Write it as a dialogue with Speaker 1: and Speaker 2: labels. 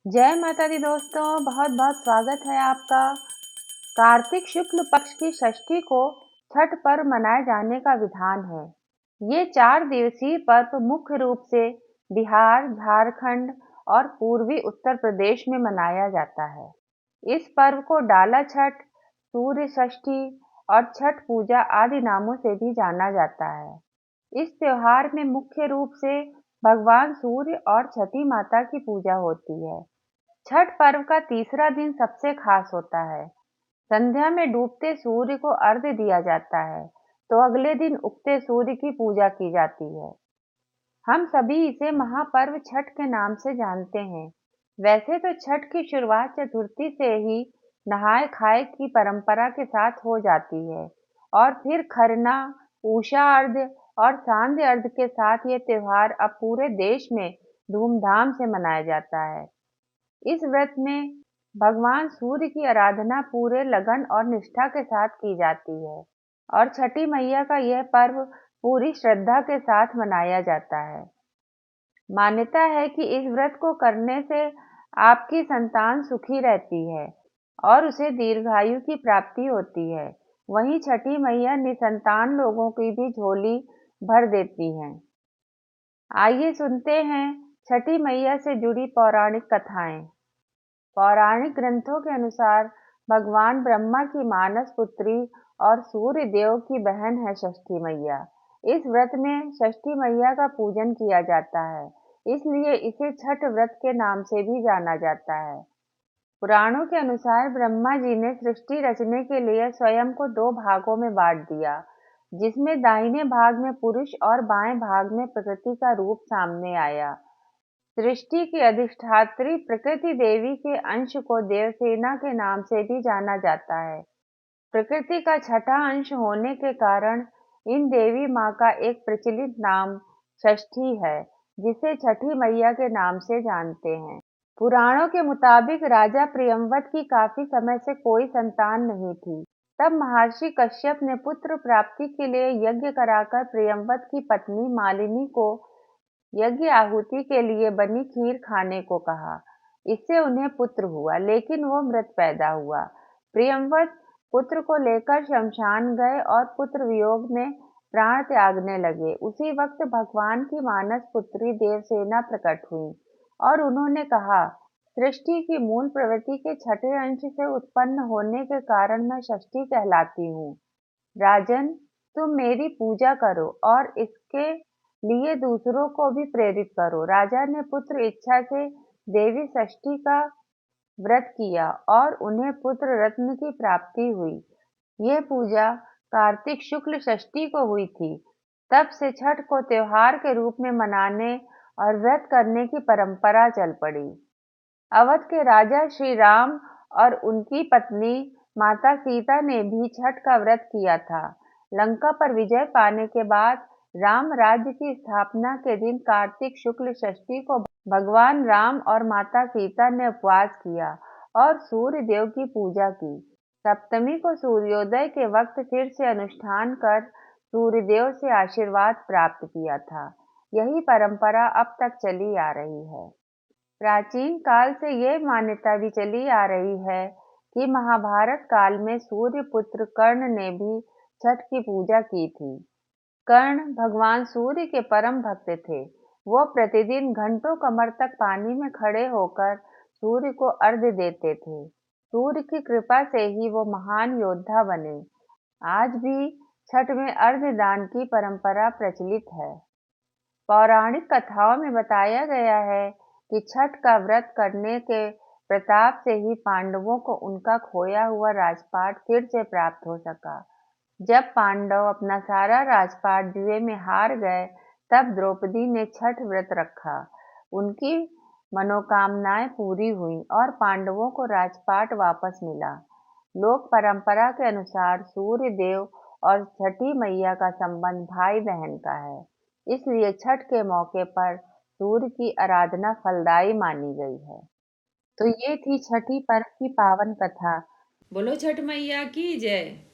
Speaker 1: जय माता दी दोस्तों, बहुत बहुत स्वागत है आपका। कार्तिक शुक्ल पक्ष की षष्ठी को छठ पर्व मनाए जाने का विधान है। ये 4 दिवसीय पर्व मुख्य रूप से बिहार, झारखंड और पूर्वी उत्तर प्रदेश में मनाया जाता है। इस पर्व को डाला छठ, सूर्य षष्ठी और छठ पूजा आदि नामों से भी जाना जाता है। इस त्योहार में मुख्य रूप से भगवान सूर्य और छठी माता की पूजा होती है। छठ पर्व का तीसरा दिन सबसे खास होता है। संध्या में डूबते सूर्य को अर्घ्य दिया जाता है, तो अगले दिन उगते सूर्य की पूजा की जाती है। हम सभी इसे महापर्व छठ के नाम से जानते हैं। वैसे तो छठ की शुरुआत चतुर्थी से ही नहाय खाए की परंपरा के साथ हो जाती है और फिर खरना, उषा अर्घ्य और सांध्य अर्घ्य के साथ ये त्योहार अब पूरे देश में धूमधाम से मनाया जाता है। इस व्रत में भगवान सूर्य की आराधना पूरे लगन और निष्ठा के साथ की जाती है और छठी मैया का यह पर्व पूरी श्रद्धा के साथ मनाया जाता है। मान्यता है कि इस व्रत को करने से आपकी संतान सुखी रहती है और उसे दीर्घायु की प्राप्ति होती है। वहीं छठी मैया निसंतान लोगों की भी झोली भर देती हैं। आइए सुनते हैं छठी मैया से जुड़ी पौराणिक कथाएं। पौराणिक ग्रंथों के अनुसार भगवान ब्रह्मा की मानस पुत्री और सूर्य देव की बहन है षष्ठी मैया। इस व्रत में षष्ठी मैया का पूजन किया जाता है, इसलिए इसे छठ व्रत के नाम से भी जाना जाता है। पुराणों के अनुसार ब्रह्मा जी ने सृष्टि रचने के लिए स्वयं को 2 भागों में बांट दिया, जिसमें दाहिने भाग में पुरुष और बाएं भाग में प्रकृति का रूप सामने आया। सृष्टि की अधिष्ठात्री प्रकृति देवी के अंश को देवसेना के नाम से भी जाना जाता है। प्रकृति का छठा अंश होने के कारण इन देवी माँ का एक प्रचलित नाम षष्ठी है, जिसे छठी मैया के नाम से जानते हैं। पुराणों के मुताबिक राजा प्रियंवत की काफी समय से कोई संतान नहीं थी। तब महर्षि कश्यप ने पुत्र प्राप्ति के लिए यज्ञ कराकर प्रियंवत की पत्नी मालिनी को यज्ञ आहुति के लिए बनी खीर खाने को कहा। इससे उन्हें पुत्र हुआ, लेकिन वो मृत पैदा हुआ। प्रियंवत पुत्र को लेकर शमशान गए और पुत्र वियोग में प्राण त्यागने लगे। उसी वक्त भगवान की मानस पुत्री देवसेना प्रकट हुई और उन्होंने कहा, सृष्टि की मूल प्रवृत्ति के छठे अंश से उत्पन्न होने के कारण मैं षष्ठी कहलाती हूँ। राजन, तुम मेरी पूजा करो और इसके लिए दूसरों को भी प्रेरित करो। राजा ने पुत्र इच्छा से देवी षष्ठी का व्रत किया और उन्हें पुत्र रत्न की प्राप्ति हुई। यह पूजा कार्तिक शुक्ल षष्ठी को हुई थी। तब से छठ को त्योहार के रूप में मनाने और व्रत करने की परंपरा चल पड़ी। अवध के राजा श्री राम और उनकी पत्नी माता सीता ने भी छठ का व्रत किया था। लंका पर विजय पाने के बाद राम राज्य की स्थापना के दिन कार्तिक शुक्ल षष्ठी को भगवान राम और माता सीता ने उपवास किया और सूर्य देव की पूजा की। सप्तमी को सूर्योदय के वक्त फिर से अनुष्ठान कर सूर्य देव से आशीर्वाद प्राप्त किया था। यही परंपरा अब तक चली आ रही है। प्राचीन काल से ये मान्यता भी चली आ रही है कि महाभारत काल में सूर्य पुत्र कर्ण ने भी छठ की पूजा की थी। कर्ण भगवान सूर्य के परम भक्त थे। वो प्रतिदिन घंटों कमर तक पानी में खड़े होकर सूर्य को अर्घ्य देते थे। सूर्य की कृपा से ही वो महान योद्धा बने। आज भी छठ में अर्घ्य दान की परंपरा प्रचलित है। पौराणिक कथाओं में बताया गया है कि छठ का व्रत करने के प्रताप से ही पांडवों को उनका खोया हुआ राजपाट फिर से प्राप्त हो सका। जब पांडव अपना सारा राजपाट जुए में हार गए, तब द्रौपदी ने छठ व्रत रखा। उनकी मनोकामनाएं पूरी हुई और पांडवों को राजपाट वापस मिला। लोक परंपरा के अनुसार सूर्य देव और छठी मैया का संबंध भाई बहन का है, इसलिए छठ के मौके पर सूर्य की आराधना फलदायी मानी गई है। तो ये थी छठी पर्व की पावन कथा।
Speaker 2: बोलो छठ मैया की जय।